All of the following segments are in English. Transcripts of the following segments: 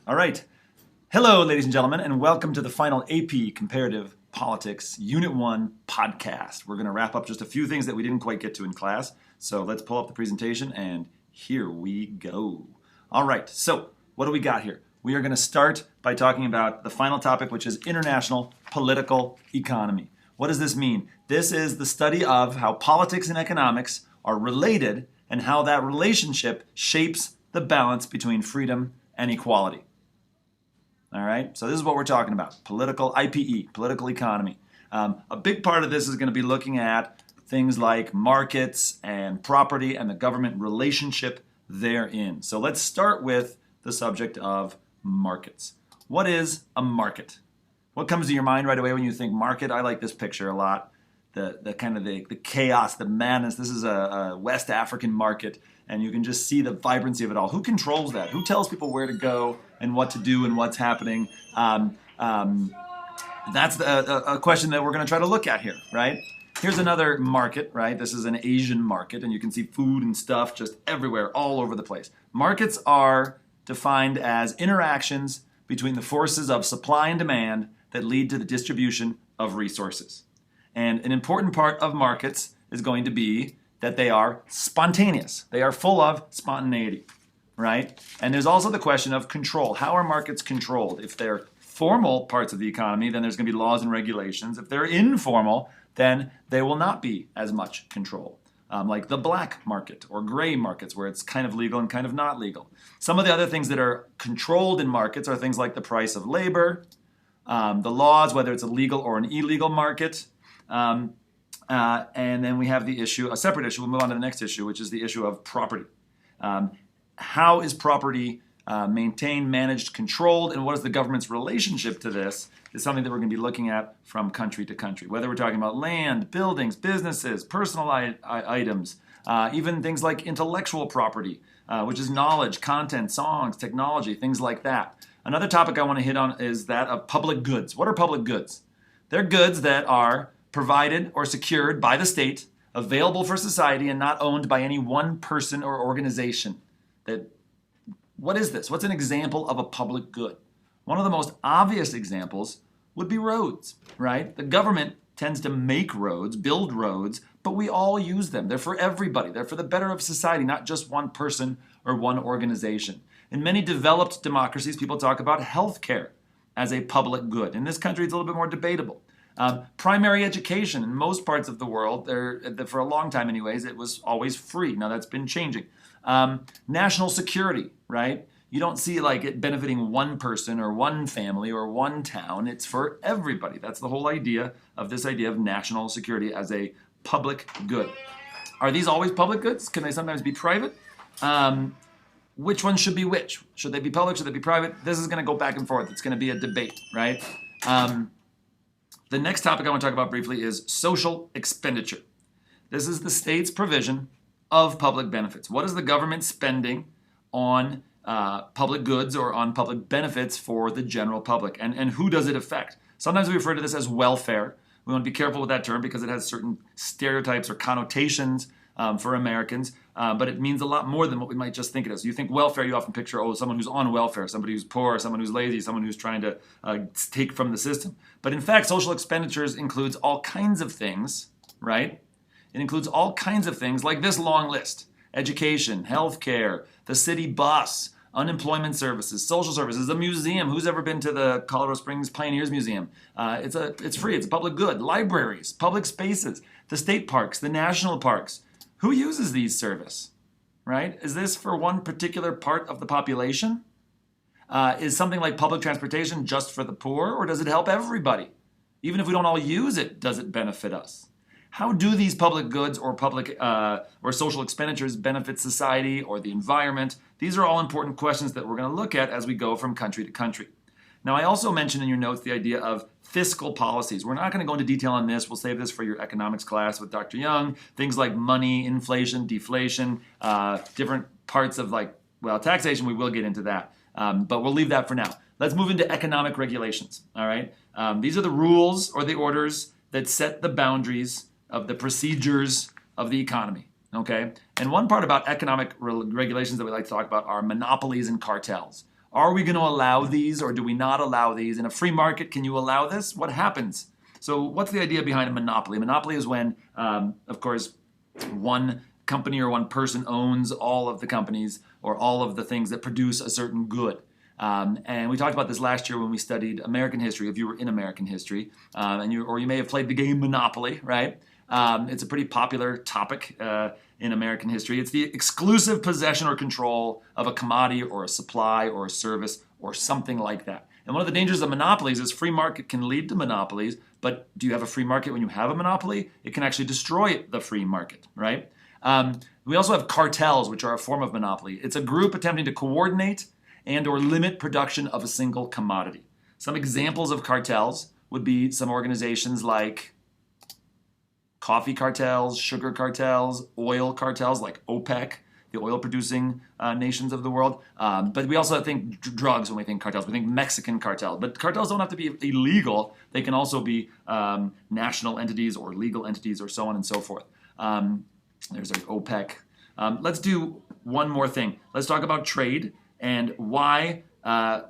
All right. Hello, ladies and gentlemen, and welcome to the final AP Comparative Politics Unit 1 podcast. We're going to wrap up just a few things that we didn't quite get to in class. So let's pull up the presentation, and here we go. All right, so what do we got here? We are going to start by talking about the final topic, which is international political economy. What does this mean? This is the study of how politics and economics are related and how that relationship shapes the balance between freedom and equality. All right, so this is what we're talking about, political IPE, political economy. A big part of this is going to be looking at things like markets and property and the government relationship therein. So let's start with the subject of markets. What is a market? What comes to your mind right away when you think market? I like this picture a lot. The kind of the chaos, the madness. This is a West African market, and you can just see the vibrancy of it all. Who controls that? Who tells people where to go and what to do and what's happening? That's a question that we're going to try to look at here, right? Here's another market, right? This is an Asian market, and you can see food and stuff just everywhere, all over the place. Markets are defined as interactions between the forces of supply and demand that lead to the distribution of resources. And an important part of markets is going to be that they are spontaneous. They are full of spontaneity, right? And there's also the question of control. How are markets controlled? If they're formal parts of the economy, then there's going to be laws and regulations. If they're informal, then there will not be as much control. Like the black market or gray markets where it's kind of legal and kind of not legal. Some of the other things that are controlled in markets are things like the price of labor, the laws, whether it's a legal or an illegal market. And then we have the issue, a separate issue, we'll move on to the next issue, which is the issue of property. How is property maintained, managed, controlled, and what is the government's relationship to this is something that we're going to be looking at from country to country. Whether we're talking about land, buildings, businesses, personal items, even things like intellectual property, which is knowledge, content, songs, technology, things like that. Another topic I want to hit on is that of public goods. What are public goods? They're goods that are provided or secured by the state, available for society, and not owned by any one person or organization. What is this? What's an example of a public good? One of the most obvious examples would be roads, right? The government tends to make roads, build roads, but we all use them. They're for everybody. They're for the better of society, not just one person or one organization. In many developed democracies, people talk about healthcare as a public good. In this country, it's a little bit more debatable. Primary education in most parts of the world, for a long time anyways, it was always free. Now that's been changing. National security, right? You don't see like it benefiting one person or one family or one town. It's for everybody. That's the whole idea of this idea of national security as a public good. Are these always public goods? Can they sometimes be private? Which one should be which? Should they be public? Should they be private? This is going to go back and forth. It's going to be a debate, right? The next topic I want to talk about briefly is social expenditure. This is the state's provision of public benefits. What is the government spending on public goods or on public benefits for the general public? And who does it affect? Sometimes we refer to this as welfare. We want to be careful with that term because it has certain stereotypes or connotations for Americans, but it means a lot more than what we might just think it is. You think welfare, you often picture, someone who's on welfare, somebody who's poor, someone who's lazy, someone who's trying to take from the system. But in fact, social expenditures includes all kinds of things, right? It includes all kinds of things like this long list: education, healthcare, the city bus, unemployment services, social services, a museum. Who's ever been to the Colorado Springs Pioneers Museum? It's free. It's a public good. Libraries, public spaces, the state parks, the national parks. Who uses these services, right? Is this for one particular part of the population? Is something like public transportation just for the poor, or does it help everybody? Even if we don't all use it, does it benefit us? How do these public goods or public or social expenditures benefit society or the environment? These are all important questions that we're going to look at as we go from country to country. Now, I also mentioned in your notes the idea of fiscal policies. We're not going to go into detail on this. We'll save this for your economics class with Dr. Young. Things like money, inflation, deflation, different parts of taxation, we will get into that. But we'll leave that for now. Let's move into economic regulations, all right? These are the rules or the orders that set the boundaries of the procedures of the economy, okay? And one part about economic regulations that we like to talk about are monopolies and cartels. Are we going to allow these or do we not allow these? In a free market, can you allow this? What happens? So what's the idea behind a monopoly? A monopoly is when, of course, one company or one person owns all of the companies or all of the things that produce a certain good. And we talked about this last year when we studied American history, if you were in American history, or you may have played the game Monopoly, right? It's a pretty popular topic in American history. It's the exclusive possession or control of a commodity or a supply or a service or something like that. And one of the dangers of monopolies is free market can lead to monopolies, but do you have a free market when you have a monopoly? It can actually destroy the free market, right? We also have cartels, which are a form of monopoly. It's a group attempting to coordinate and or limit production of a single commodity. Some examples of cartels would be some organizations like coffee cartels, sugar cartels, oil cartels like OPEC, the oil-producing nations of the world. But we also think drugs when we think cartels. We think Mexican cartel. But cartels don't have to be illegal. They can also be national entities or legal entities or so on and so forth. There's our OPEC. Let's do one more thing. Let's talk about trade and why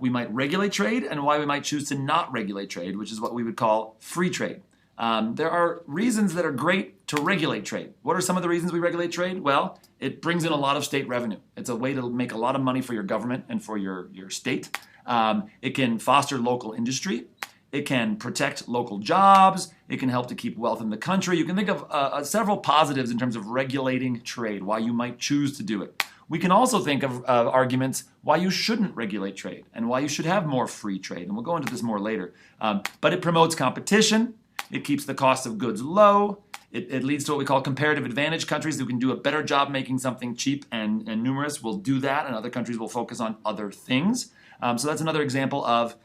we might regulate trade and why we might choose to not regulate trade, which is what we would call free trade. There are reasons that are great to regulate trade. What are some of the reasons we regulate trade? Well, it brings in a lot of state revenue. It's a way to make a lot of money for your government and for your state. It can foster local industry. It can protect local jobs. It can help to keep wealth in the country. You can think of several positives in terms of regulating trade, why you might choose to do it. We can also think of arguments why you shouldn't regulate trade and why you should have more free trade. And we'll go into this more later. But it promotes competition. It keeps the cost of goods low. It leads to what we call comparative advantage. Countries who can do a better job making something cheap and numerous will do that, and other countries will focus on other things. So that's another example of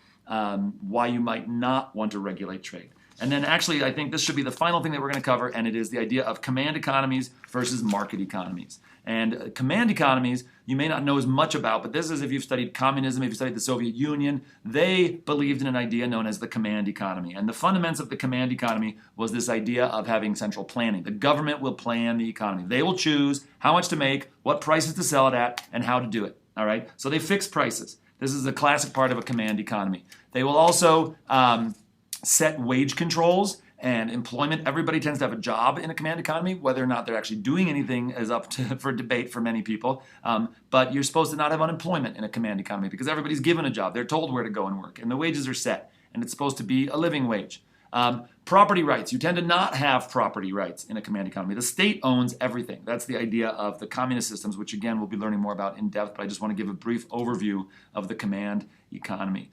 why you might not want to regulate trade. And then actually, I think this should be the final thing that we're going to cover, and it is the idea of command economies versus market economies. And command economies, you may not know as much about, but this is if you've studied communism, if you've studied the Soviet Union, they believed in an idea known as the command economy. And the fundamentals of the command economy was this idea of having central planning. The government will plan the economy. They will choose how much to make, what prices to sell it at, and how to do it. All right? So they fix prices. This is a classic part of a command economy. They will also set wage controls and employment. Everybody tends to have a job in a command economy. Whether or not they're actually doing anything is up for debate for many people. But you're supposed to not have unemployment in a command economy because everybody's given a job. They're told where to go and work, and the wages are set, and it's supposed to be a living wage. Property rights. You tend to not have property rights in a command economy. The state owns everything. That's the idea of the communist systems, which again we'll be learning more about in depth, but I just want to give a brief overview of the command economy.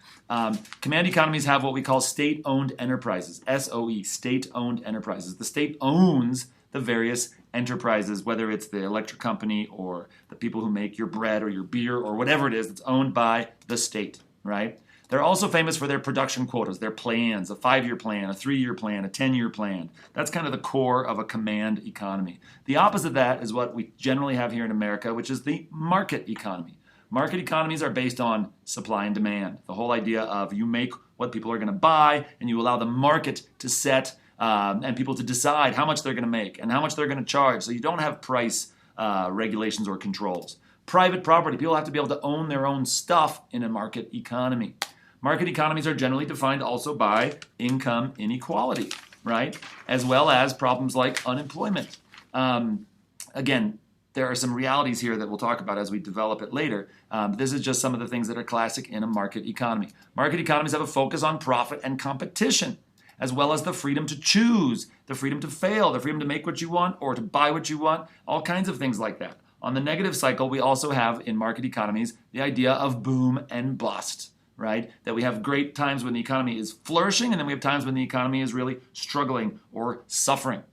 Command economies have what we call state-owned enterprises, SOE, state-owned enterprises. The state owns the various enterprises, whether it's the electric company or the people who make your bread or your beer or whatever it is, it's owned by the state, right? They're also famous for their production quotas, their plans, a 5-year plan, a 3-year plan, a 10-year plan. That's kind of the core of a command economy. The opposite of that is what we generally have here in America, which is the market economy. Market economies are based on supply and demand. The whole idea of you make what people are going to buy and you allow the market to set and people to decide how much they're going to make and how much they're going to charge. So you don't have price regulations or controls. Private property. People have to be able to own their own stuff in a market economy. Market economies are generally defined also by income inequality, right? As well as problems like unemployment. Again, there are some realities here that we'll talk about as we develop it later. This is just some of the things that are classic in a market economy. Market economies have a focus on profit and competition, as well as the freedom to choose, the freedom to fail, the freedom to make what you want or to buy what you want, all kinds of things like that. On the negative cycle, we also have in market economies the idea of boom and bust, right? That we have great times when the economy is flourishing, and then we have times when the economy is really struggling or suffering.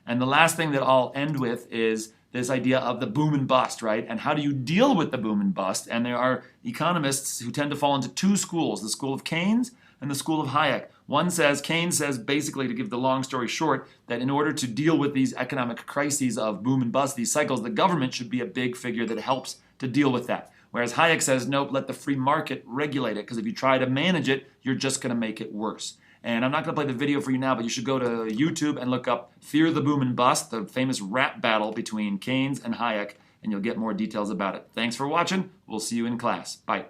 And the last thing that I'll end with is this idea of the boom and bust, right? And how do you deal with the boom and bust? And there are economists who tend to fall into two schools, the school of Keynes and the school of Hayek. Keynes says basically, to give the long story short, that in order to deal with these economic crises of boom and bust, these cycles, the government should be a big figure that helps to deal with that. Whereas Hayek says, nope, let the free market regulate it, because if you try to manage it, you're just going to make it worse. And I'm not going to play the video for you now, but you should go to YouTube and look up Fear the Boom and Bust, the famous rap battle between Keynes and Hayek, and you'll get more details about it. Thanks for watching. We'll see you in class. Bye.